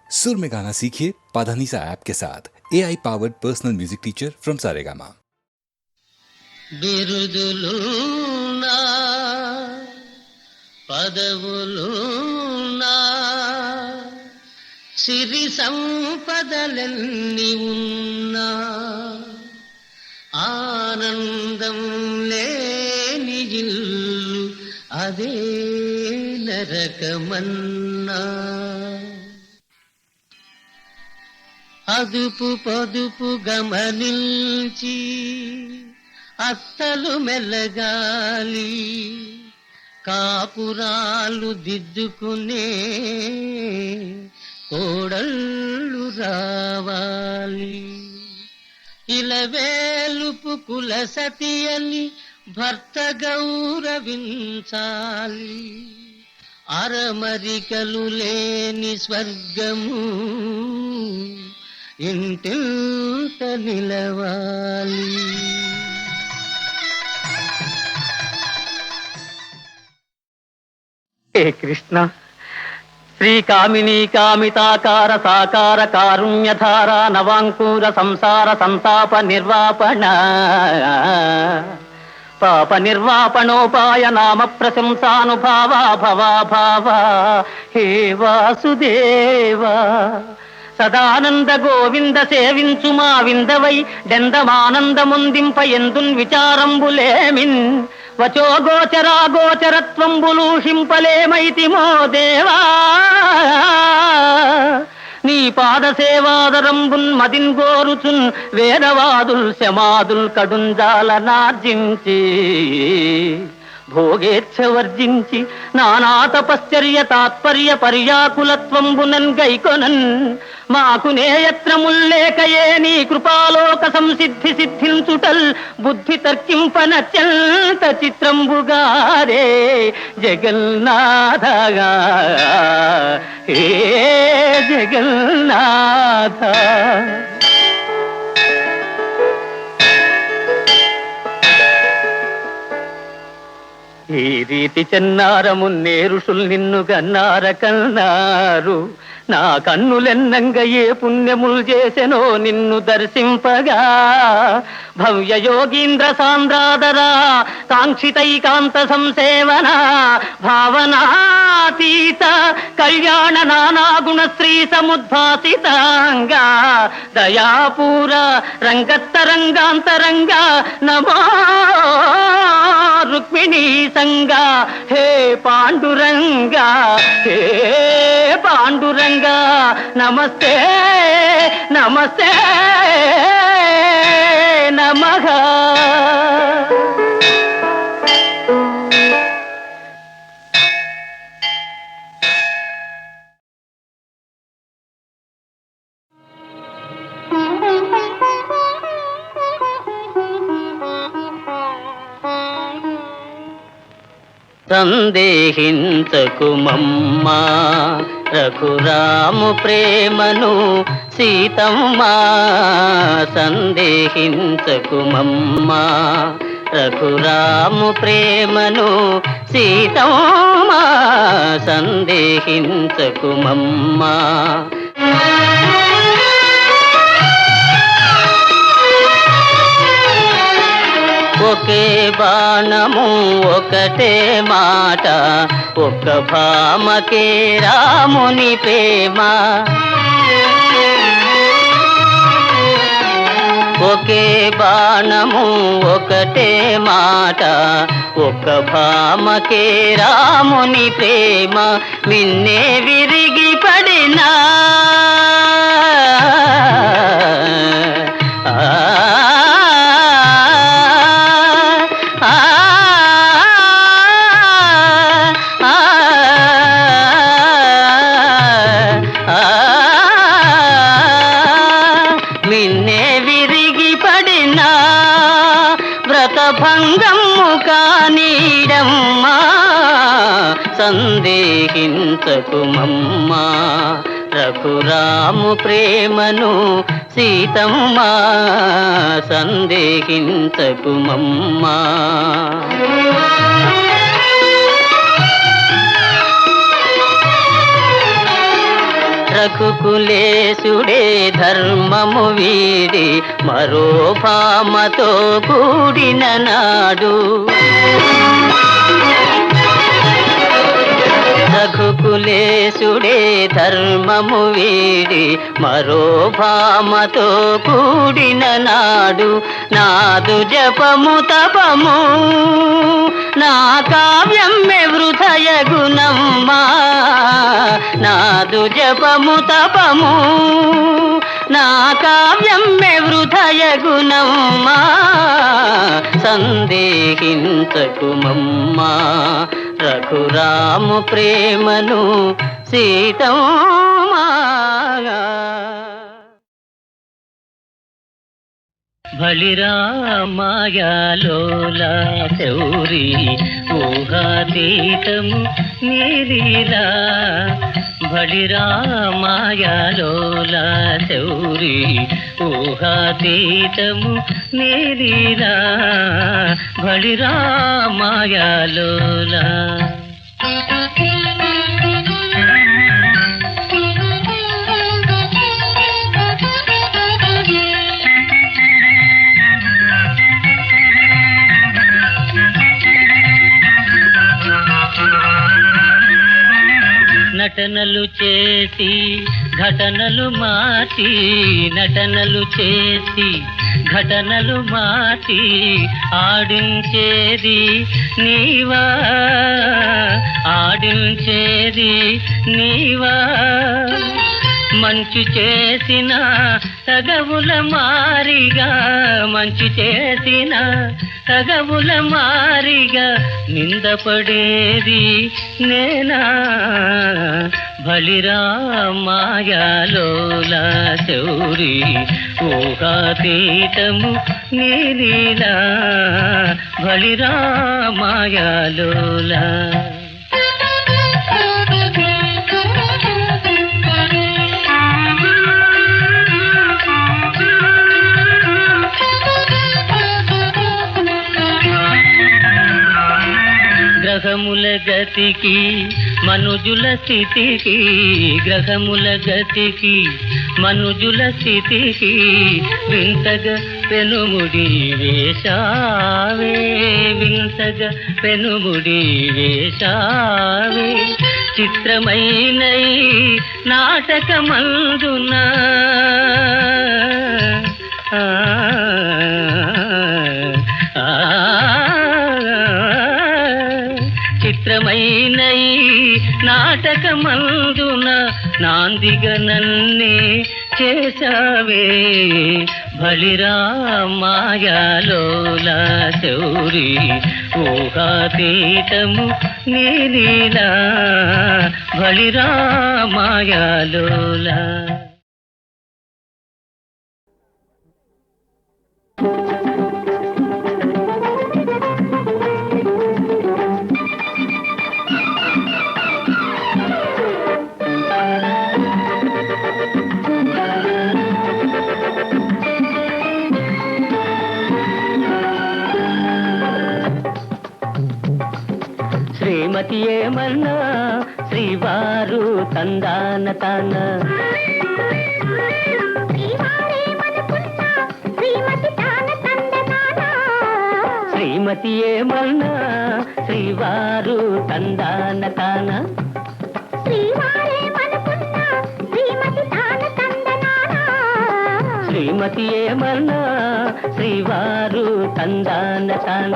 सुर में गाना सीखिए पाधानीसा ऐप के साथ AI powered personal music teacher from Saregama. బిరుదులునా పదవులునా సిరి సంపదలెన్ని ఉన్నా ఆనందం లేని ఇల్లు అదే నరకమన్నా. అదుపు పొదుపు గమనించి అత్తలు మెల్లగాలి, కాపురాలు దిద్దుకునే కోడళ్ళు రావాలి. ఇలవేలుపు కుల సతి అని భర్త గౌరవించాలి. అరమరికలు లేని స్వర్గము ఇంటింట నిలవాలి. హే కృష్ణ, శ్రీకామినీ కామితాకార సాకార కారుణ్యధార నవాంకూర సంసార సంతాప నిర్వాపణ పాప నిర్వాపణోపాయ నామ ప్రశంసానుభావ భవాభావ. హే వాసుదేవ సదానంద గోవింద సేవించు మా విందవై డెందమానందముందింప ఎందున్ విచారంబులేమిన్ వచో గోచరా గోచరత్వంబులూషింపలేమైతిమో దేవా. నీ పాద సేవాదరంబున్ మదిన్ గోరుచున్ వేదవాదుల్ శమాదుల్ కడుంజాల నార్జించి భోగేచ్ఛ వర్జించి నానా తపశ్చర్య తాత్పర్య పర్యాకులత్వంబునన్ గైకొనన్ మాకు నేయత్రముల్లేకయే నీ కృపాలోక సంసిద్ధి సిద్ధించుటల్ బుద్ధి తర్కింపనత్యంత చిత్రంబుగారే జగన్నాథగా. హే జగన్నాథ, ఈ రీతి చెన్నారమున్నే ఋషులు నిన్ను గన్నార కన్నారు. నా కన్నులెన్నంగ ఏ పుణ్యములు చేసెనో నిన్ను దర్శింపగా. భవ్య యోగీంద్ర సాంద్రాదరా కాంక్షితైకాంత సంసేవన భావనాతీత కళ్యాణ నానాగుణ శ్రీ సముద్భాసితాంగా దయాపూర రంగత్తరంగాంతరంగ నమో రుక్మిణీ సంగ. హే పాండురంగ, హే పాండురంగ, నమస్తే నమస్తే నమః. సందేహించకుమమ్మా రఘురాము ప్రేమను సీతమ్మా. సందేహించకుమమ్మా రఘురాము ప్రేమను సీతమ్మా. సందేహించకుమమ్మా. ఒకే బాణము ఒకటే మాట, ఒక్క భామకే రాముని ప్రేమ. ఒకే బాణము ఒకటే మాట, ఒక్క భామకే రాముని ప్రేమ. మిన్నే విరిగి పడినా భంగము కానీడమ్మా. సందేహించకుమమ్మా రఘురాము ప్రేమను సీతమ్మా. సందేహించకుమమ్మా. రఘుకులేశుడే ధర్మము వీడి మరో భామతో కూడిన నాడు. రఘుకులేశుడే ధర్మము వీడి మరో భామతో కూడిన నాడు. నాదు జపము తపము నా కావ్యమ్మె వృథయ గుణమ్మా. నాదు జపము తపము నా కావ్యమ్మె వృథయ గుణమ్మా. సందేహించకుమమ్మా రఘురాము ప్రేమను సీతమ్మా. బలిరా మాయాలోలా శౌరి ఊహాతీతము నీలీలా. బలిరా మాయాలోలా శౌరి ఊహాతీతము నీలీలా. బలిరా మాయాలోలా. నటనలు చేసి ఘటనలు మార్చి, నటనలు చేసి ఘటనలు మార్చి ఆడించేది నీవా. ఆడించేది నీవా. మంచు చేసిన తగవుల మారిగా, మంచు చేసిన తగవుల మారిగా నిందపడేది నేనా. బలిరా మాయాలోలా శౌరి ఊహాతీతము నీలీలా. బలిరా మాయాలోలా. గ్రహముల గతికి మనుజుల స్థితికి, గ్రహముల గతికి మనుజుల స్థితికి వింతగా పెనుముడి వేశావే. వింతగా పెనుముడి వేశావే. చిత్రమైన నాటకమందున చిత్రమైన నాటకమందున నాందిగా నన్నే చేశావే. బలిరా మాయాలోలా శౌరి ఊహాతీతము నీలీలా. బలిరా మాయాలోలా. శ్రీమతి ఏమన్నా శ్రీవారు తందాన తాన. శ్రీమతి ఏమన్నా శ్రీవారు తందాన తాన. శ్రీమతి ఏమన్నా శ్రీవారు తందాన తాన.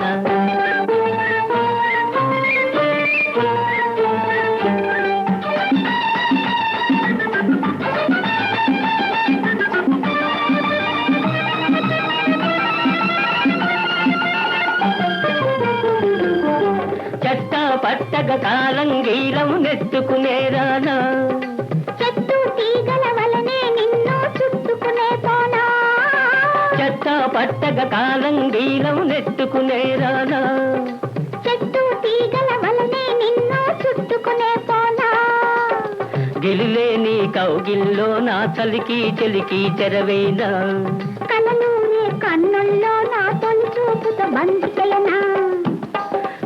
పట్టగ కాలంగీరం నెట్టుకునేరానా. చెట్టు తీగల వలనే నిన్ను చుట్టుకునే పోనా. చెట్ట పట్టగ కాలంగీరం నెట్టుకునేరానా. చెట్టు తీగల వలనే నిన్ను చుట్టుకునే పోనా. గిలిలేని కౌగిల్లో నా చలికి చెలికి చెరవేనా. కలలూరే కన్నుల్లో నా తొలి చూపుతో బంధికలనా.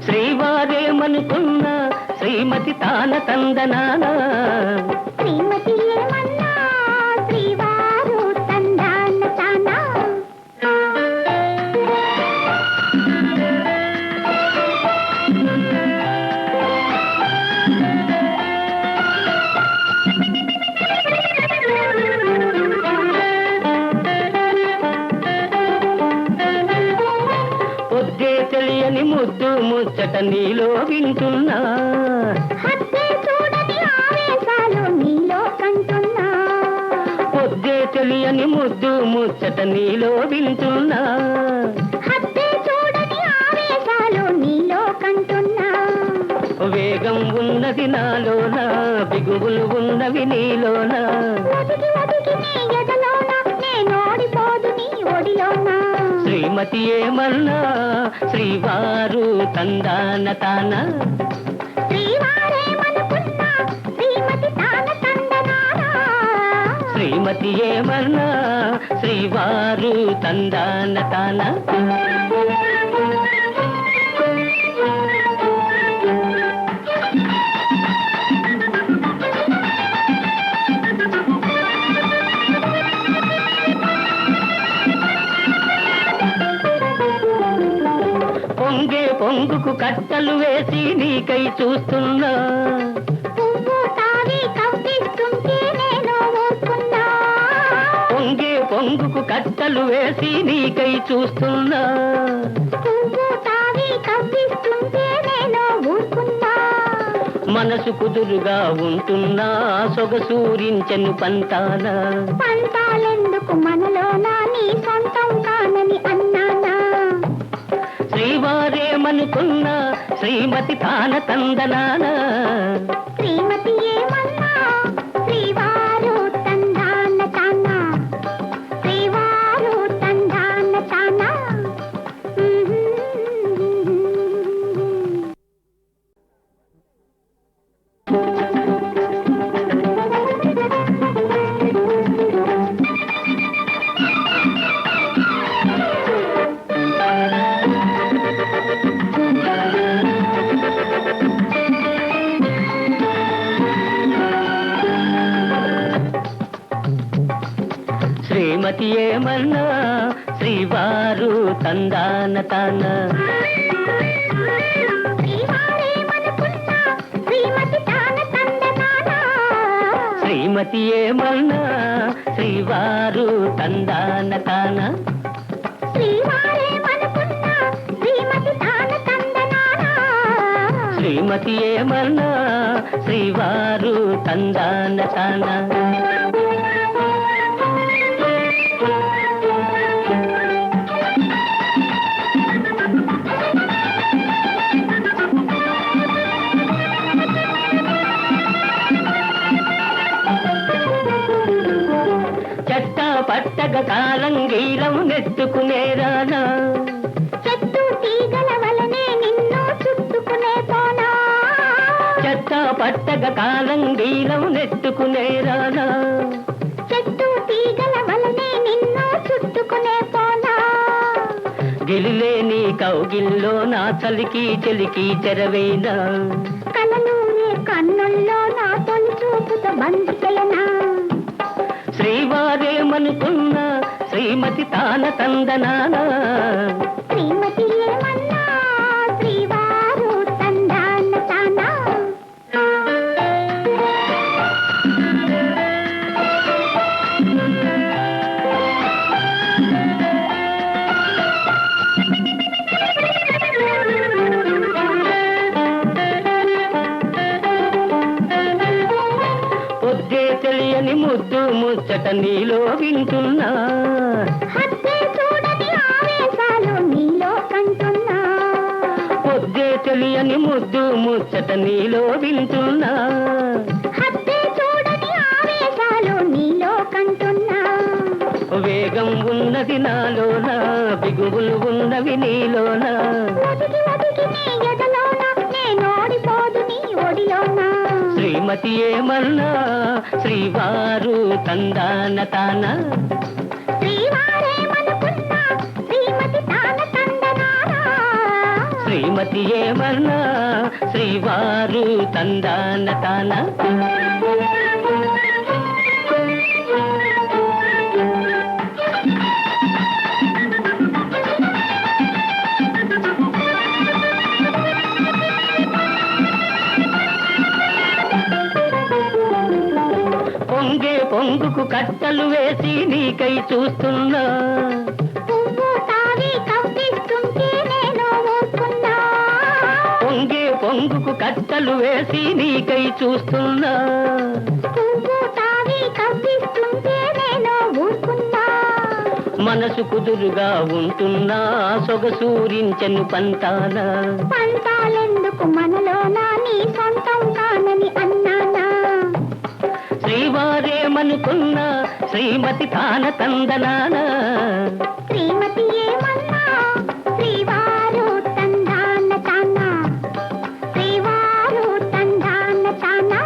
శ్రీవారేమనుకున్నా శ్రీమతి తాన తందనానా. శ్రీమతి ఏమన్నా ముచ్చట నీలో వింటున్నా. హద్దే చూడని ఆవేశాలు నీలో కంటున్నా. పొద్దే తెలియని ముద్దు ముచ్చట నీలో వింటున్నా. హద్దే చూడని ఆవేశాలు నీలో కంటున్నా. వేగం ఉన్నది నాలోన, బిగువులు ఉన్నవి నీలోన. ఒదిగి ఒదిగి నీ ఎదలోన, నేనోడిపోదు నీ ఒడిలోన. శ్రీమతి ఏమన్నా శ్రీవారు తందాన తాన. శ్రీవారేమనుకున్నా శ్రీమతి తాన తందనానా. శ్రీమతి ఏమన్నా శ్రీవారు తందాన తాన. పొంగే పొంగుకు కట్టలు వేసి నీకై చూస్తున్నా. పువ్వు తావి కవ్విస్తుంటే నేను ఊరుకున్నా. పొంగే పొంగుకు కట్టలు వేసి నీకై చూస్తున్నా. పువ్వు తావి కవ్విస్తుంటే నేను ఊరుకున్నా. మనసు కుదురుగా ఉంటున్నా, సొగసూరించెను పంతాన. పంతాలెందుకు మనలోనా, నీ సొంతం కానని అన్నానా. శ్రీవారేమనుకున్నా శ్రీమతి తాన తందనాన. శ్రీమతి ఏమన్నా శ్రీవారు తందాన తాన. శ్రీవారు తందాన తాన. శ్రీమతి ఏమన్నా శ్రీవారు తందాన తాన. శ్రీవారేమనుకున్నా శ్రీమతి తాన తందనానా. శ్రీమతి ఏమన్నా శ్రీవారు తందాన తాన. శ్రీవారేమనుకున్నా శ్రీమతి తాన తందనానా. శ్రీమతి ఏమన్నా శ్రీవారు తందాన తాన. చెట్ట పట్టగ కాలంగీలం నెట్టుకునేరానా. చెట్టు తీగల వలనే నిన్ను చుట్టుకునే పోనా. చెట్ట పట్టగ కాలంగీలం నెట్టుకునేరానా. చెట్టు తీగల వలనే నిన్ను చుట్టుకునే పోనా. గిలిలేని కౌగిల్లో నా చలికి చెలికి చెరవేనా. కలలూరే కన్నుల్లో నా తొలి చూపుతో బంధికయనా. శ్రీవారేమనుకున్నా శ్రీమతి తాన తందనానా. శ్రీమతి ఏమన్నా శ్రీవారు తందాన తానా. పొద్దే తెలియని ముద్దు ముచ్చట నీలో వింటున్నా. హద్దే చూడని ఆవేశాలు నీలో కంటున్నా. పొద్దే తెలియని ముద్దు ముచ్చట నీలో వింటున్నా. హద్దే చూడని ఆవేశాలు నీలో కంటున్నా. వేగం ఉన్నది నాలోన, బిగువులు ఉన్నవి నీలోన. ఒదిగి ఒదిగి నీ ఎదలోన, నేనోడిపోదు నీ ఒడిలోన. శ్రీమతి ఏమన్నా శ్రీవారు తందాన తాన. శ్రీవారేమనుకున్నా శ్రీమతి తాన తందనానా. శ్రీమతి ఏమన్నా శ్రీవారు తందాన తాన. పొంగే పొంగుకు కట్టలు వేసి నీకై చూస్తున్నా. పువ్వు తావి కవ్విస్తుంటే నేను ఊరుకున్నా. కట్టలు వేసి నీకై చూస్తున్నా. పువ్వు తావి కవ్విస్తుంటే నేను ఊరుకున్నా. మనసు కుదురుగా ఉంటున్నా సొగసూరించను పంతాన. పంతాలెందుకు మనలోనా నీ సొంతం కానని అన్నానా. శ్రీవారేమనుకున్నా శ్రీమతి తాన తందనానా. శ్రీమతి ఏమన్నా శ్రీవారు తందాన తానా. శ్రీవారు తందాన తానా.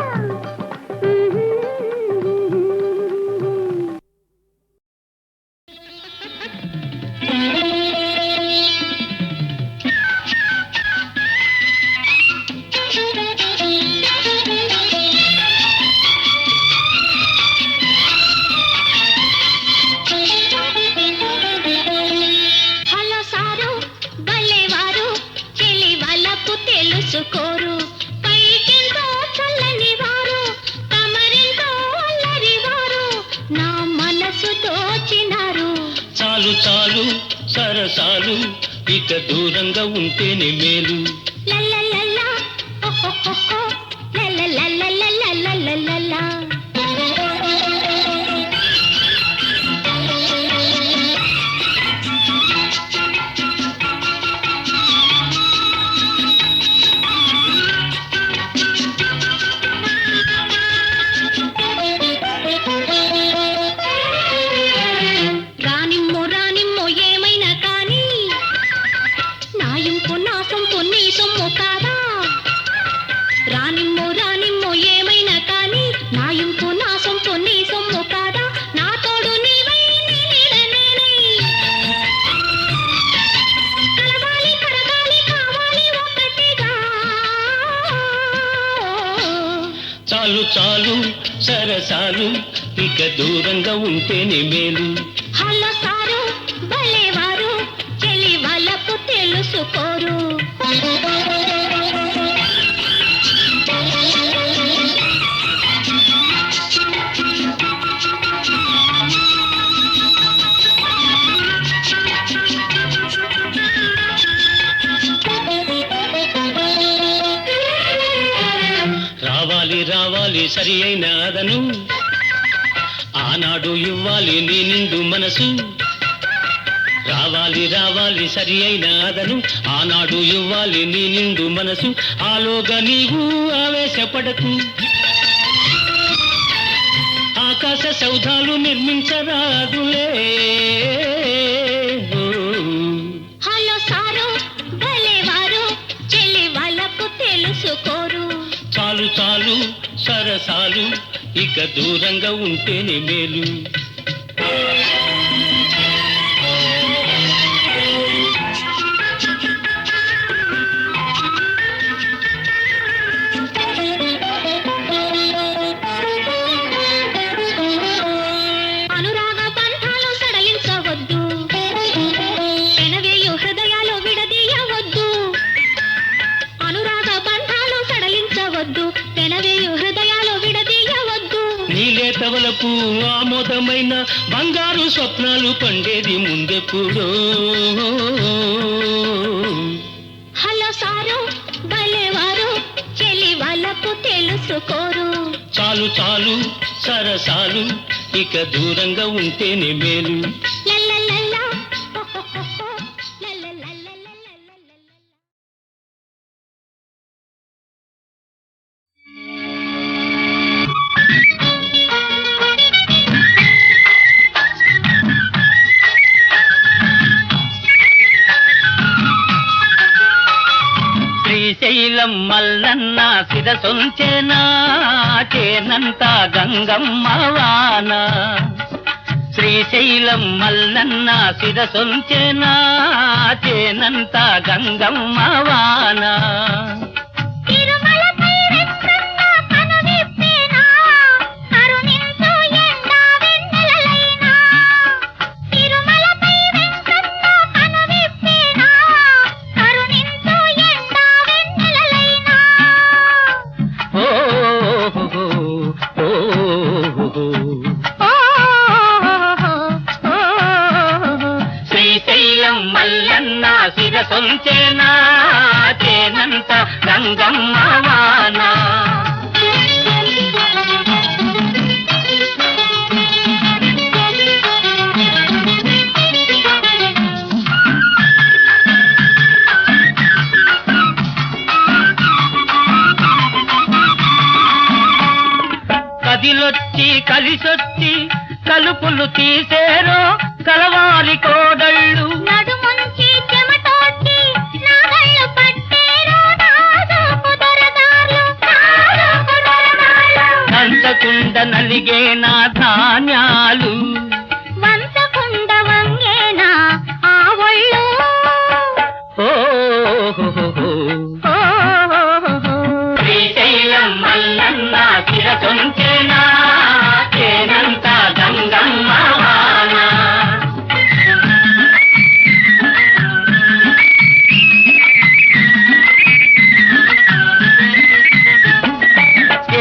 హలో సారు భలేవారు చెలి వాళ్ళకు తెలుసుకోరు. పైకెంతో చల్లని వారు తమరెంతో అల్లరి వారు నా మనసు దోచినారు. చాలు చాలు సరసాలు ఇక దూరంగా ఉంటేనే మేలు. లల్లలల్లా ఓహోహోహో లల్లలల్లలల్లలల్లలా. రానిమ్మో రానిమ్మో ఏమైనా కానీ నాయింపు నా సొంపు నీ సొమ్ము కాదా. రానిమ్మో రానిమ్మో ఏమైనా కానీ నాయింపు నా సొంపు నీ సొమ్ము కాదా. నా తోడు నీవై నీ నీడ నేనై కలవాలి కరగాలి కావాలి ఒక్కటిగా. చాలు చాలు సరసాలు ఇక దూరంగా ఉంటేనే మేలు. హలో సారు భలేవారు చెలి వాళ్ళకు తెలుసుకోరు. రావాలి రావాలి సరి అయిన అదను ఆనాడు ఇవ్వాలి నీ నిండు మనసు. రావాలి రావాలి సరి అయిన అదను ఆనాడు ఇవ్వాలి నీ నిండు మనసు. ఆలోగా నీవు ఆవేశపడకు ఆకాశ సౌధాలు నిర్మించరాదులే. హలో సారు భలేవారు చెలి వాళ్ళకు తెలుసుకోరు. చాలు చాలు సరసాలు ఇక దూరంగా ఉంటేనే మేలు. అనురాగ బంధాలు సడలించవద్దు. పెనవేయు హృదయాలు విడదీయవద్దు. అనురాగ బంధాలు సడలించవద్దు. పెనవేయు హృదయాలు విడదీయవద్దు. నీలేతవలపు ఆమోదమైన బంగారు స్వప్నాలు పండేది ముందెప్పుడో. హలో సారు భలేవారు చెలి వాళ్ళకు తెలుసుకోరు. చాలు చాలు సరసాలు ఇక దూరంగా ఉంటేనే మేలు. లల్లలల్లా ఓహోహోహో లల్లలల్లలల్లలల్ల. శ్రీశైలం మల్లన్న శిరసొంచెనా చేనంత గంగమ్మ వాన. శ్రీశైలం మల్లన్న శిరసొంచెనా చేనంత గంగమ్మ వాన. తిరుమలపై వెంకన్న కనువిప్పేనా కరుణించు ఎండా వెన్నెలలైనా. తిరుమలపై వెంకన్న కనువిప్పేనా కరుణించు ఎండా వెన్నెలలైనా. ఓ శ్రీశైలం మల్లన్న శిరసొంచెనా చేనంత గంగమ్మ వాన. కదిలొచ్చి కలిసొచ్చి కలుపులు తీసేరో కలవారి కోడళ్ళు. నడుముంచి చెమటోడ్చి నాగళ్ళు పట్టేరో నాజూకు దొరగార్లు, నాజూకు దొరగార్లు. వంచకుండ నలిగే నా ధాన్యాలు, వంచకుండ వంగేనా ఆ ఒళ్ళు. శ్రీశైలం మల్లన్న శిరసొంచెనా చేనంత గంగమ్మ వాన.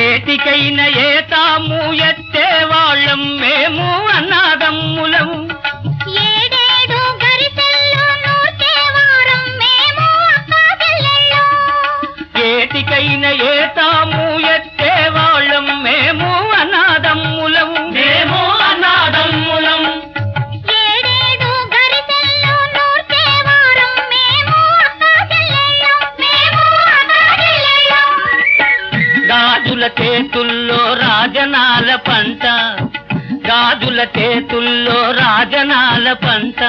ఏటికైన ఏతాము ఎత్తే వాళ్ళం మేము అన్నాదమ్ములము. ఏడేడు గరిసెల్లో నూర్చే వారం మేము అక్కా చెల్లెళ్ళు. ఏటికైన ఏతాము ఎత్తే వాళ్ళం మేము అన్నాదమ్ములం, మేము అన్నాదమ్ములం. ఏడేడు గరిసెల్లో నూర్చే వారం మేము అక్కా చెల్లెళ్ళు, మేము అక్కా చెల్లెళ్ళు. గాజుల చేతుల్లో రాజనాల పంట, గాజుల చేతుల్లో రాజనాల పంట.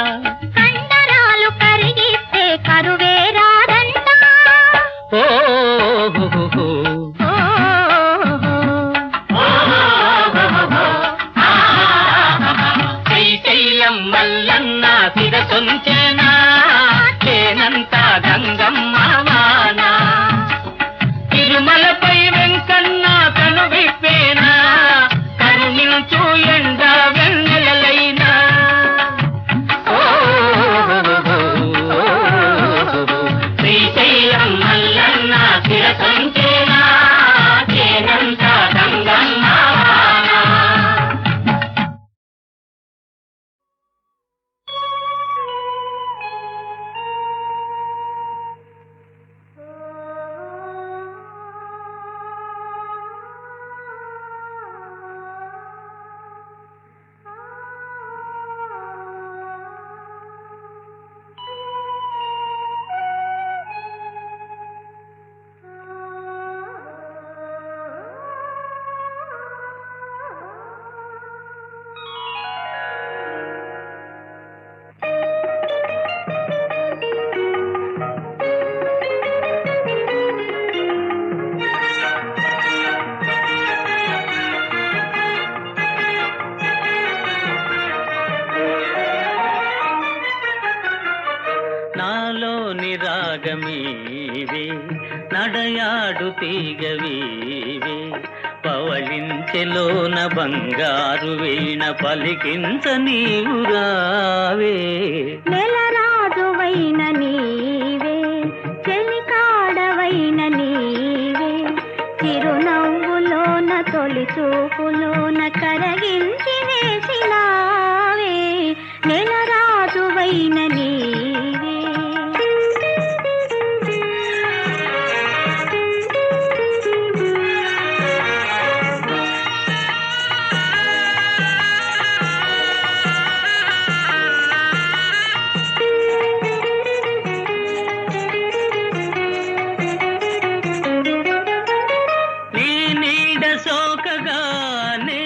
కండరాలు కరిగిస్తే కరువే రాదంట. ఓ శ్రీశైలం మల్లన్న శిరసొంచెనా చేనంత గంగమ్మ వాన. తిరుమలపై వెంకన్న కను విప్పేనా కరుణించు ఎండ వెన్నెలలైనా. శ్రీశైలం మల్లన్న శిరసొంచెనా చేనంత గంగమ్మ వాన. నాలోని రాగమీవే నడయాడు తీగవీవే పవళించెలోన బంగారు వీణ పలికించ నీవు రావే. నెలరాజువైన నీవే, చెలికాడవైన నీవే, చిరునవ్వులోన తొలి చూపులోన కరగించి వేసినావే. నెలరాజువైన నీవే. నీ నీడ సోకగానే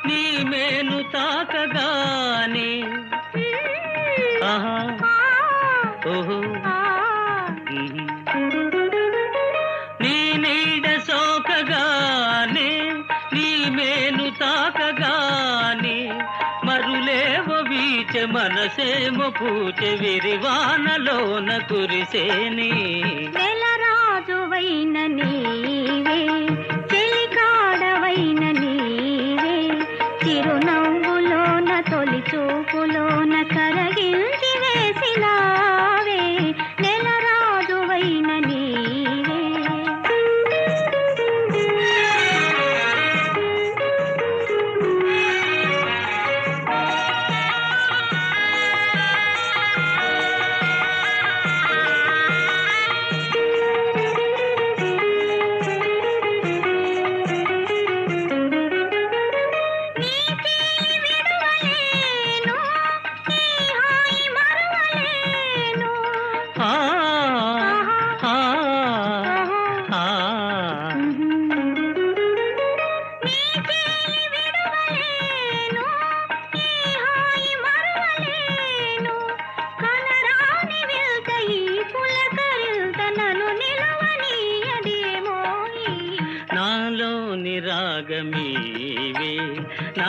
నీ మేను తాకగానే ఆహా ఓహో నీ నీడ సోకగానే నీ మేను తాకగానే మరులేవో వీచె మనసేమో పూచె విరివానలోన కురిసేని. నెలరాజువైన నీవే, చెలికాడవైన నీవే, చిరునవ్వులోన తొలి చూపులోన కరగించి వేసినావే. నెలరాజువైన నీవే.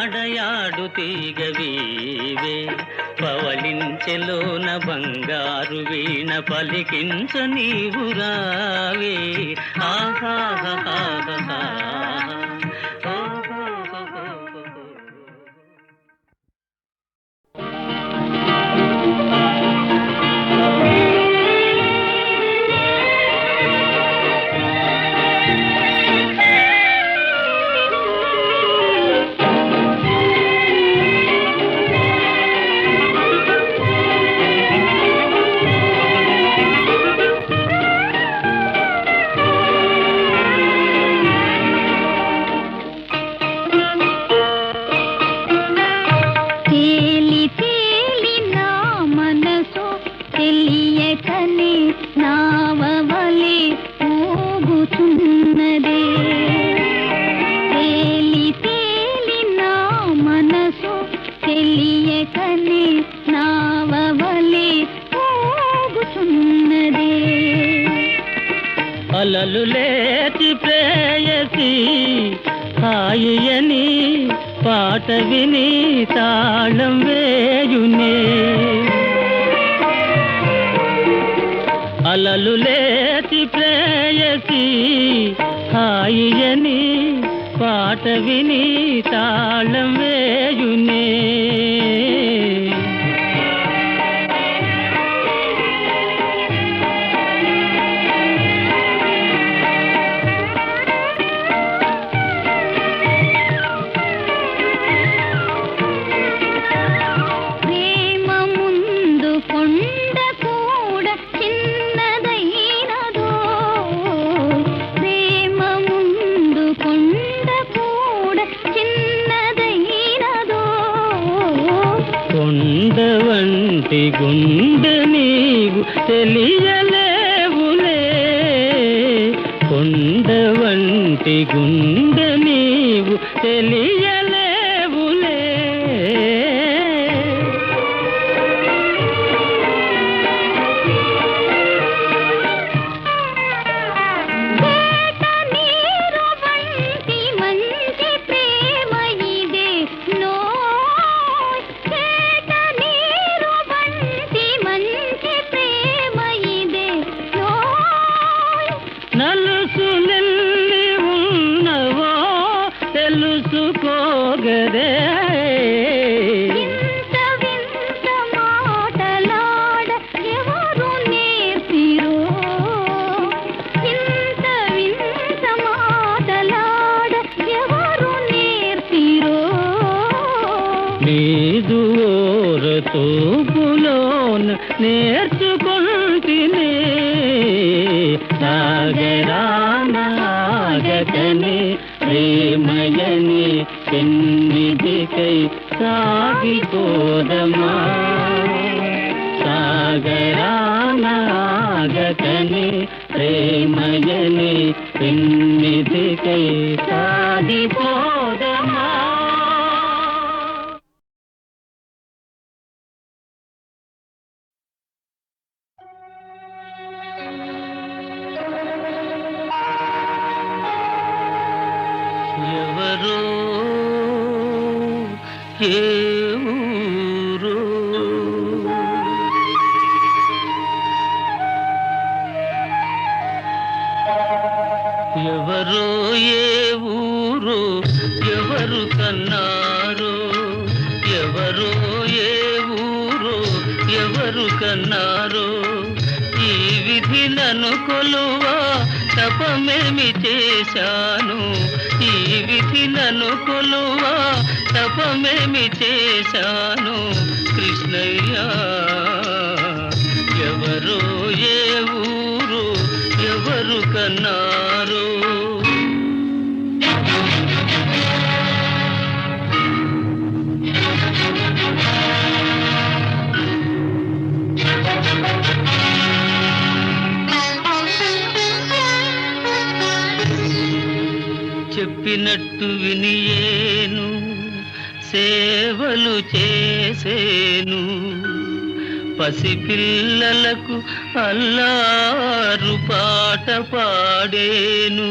యాడయాడు తీగవీవే పవలించెలోన బంగారు వీణ పలికించ నీవు రావే ఆహాహాహాహా. అలలు లేచి ప్రేయసి హాయని పాట విని తాళం వేయునే అలలు లేచి ప్రేయసి హాయని పాట విని తాళం వేయునే గుండె నీవు తెలియలేవులే కొండ వంటి గుండె నీవు తెలియలేవులే నలుసులెల్లి ఉన్నవో తెలుసుకోగదే ఇంత వింత మాటలాడ ఎవరు నేర్పిరో ఇంత వింత మాటలాడ ఎవరు నేర్పిరో నీదు ఓరతూపులోన నేర్చుకుంటినే సాగరానాగతని ప్రేమయని పెన్నిధికై సాగిపోదమా సాగరానాగతని ప్రేమయని పెన్నిధికై సాగిపోదమా. ఎవరో ఏ ఊరో ఎవరో ఏ ఊరో ఎవరు కన్నారో ఎవరో ఏ ఊరో ఎవరు కన్నారో ఈ విధి నన్ను కొలువా తపమేమి చేశాను ఈ విధి నన్ను కొలువా తపమేమి చేశాను కృష్ణయ్య ఎవరో ఏ ఊరు ఎవరు కన్నారో చెప్పినట్టు వినియేను సేవలు చేసేను పసిపిల్లలకు అల్లారు పాట పాడేను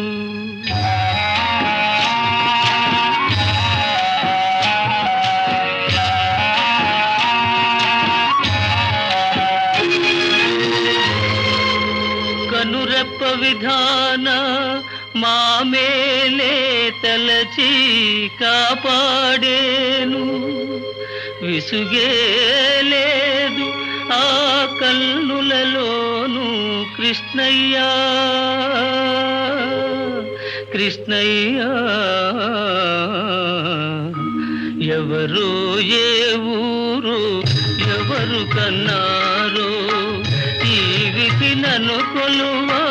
విధాన మా మేలే తలచి కాపాడేను విసుగే లేదు ఆ కన్నులలోను కృష్ణయ్యా కృష్ణయ్యా ఎవరో ఏ ఊరు ఎవరు కన్నారో ఈ విధి నన్ను కొలువా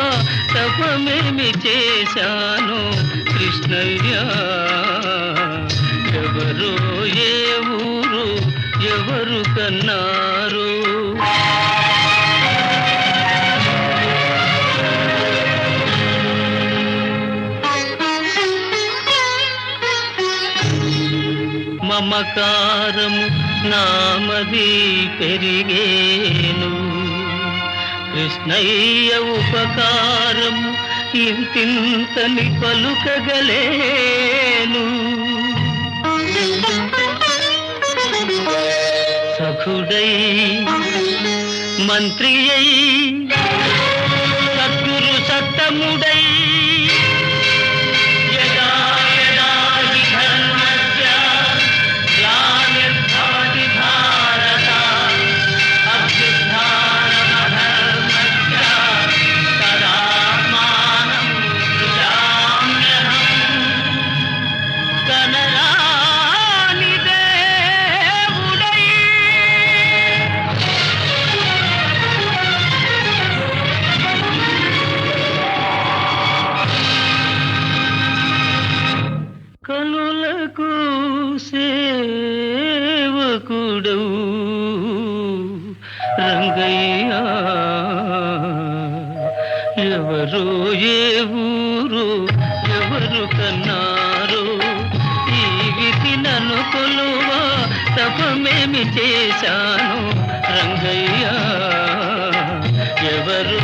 తపమేమి చేశాను కృష్ణయ్యా ఎవరో ఏ ఊరు ఎవరు కన్నారో మమకారము నామది పెరిగేను కృష్ణయ్య ఉపకారము ఇంతింతని పలుకగలేను సఖుడై మంత్రి అయి సద్గురు సత్తముడై కనులకు సేవకుడవు రంగయ్య ఎవరో ఏ ఊరు ఎవరు కన్నారో ఈ విధి నన్ను కొలువా తపమేమి చేశాను రంగయ్య ఎవరు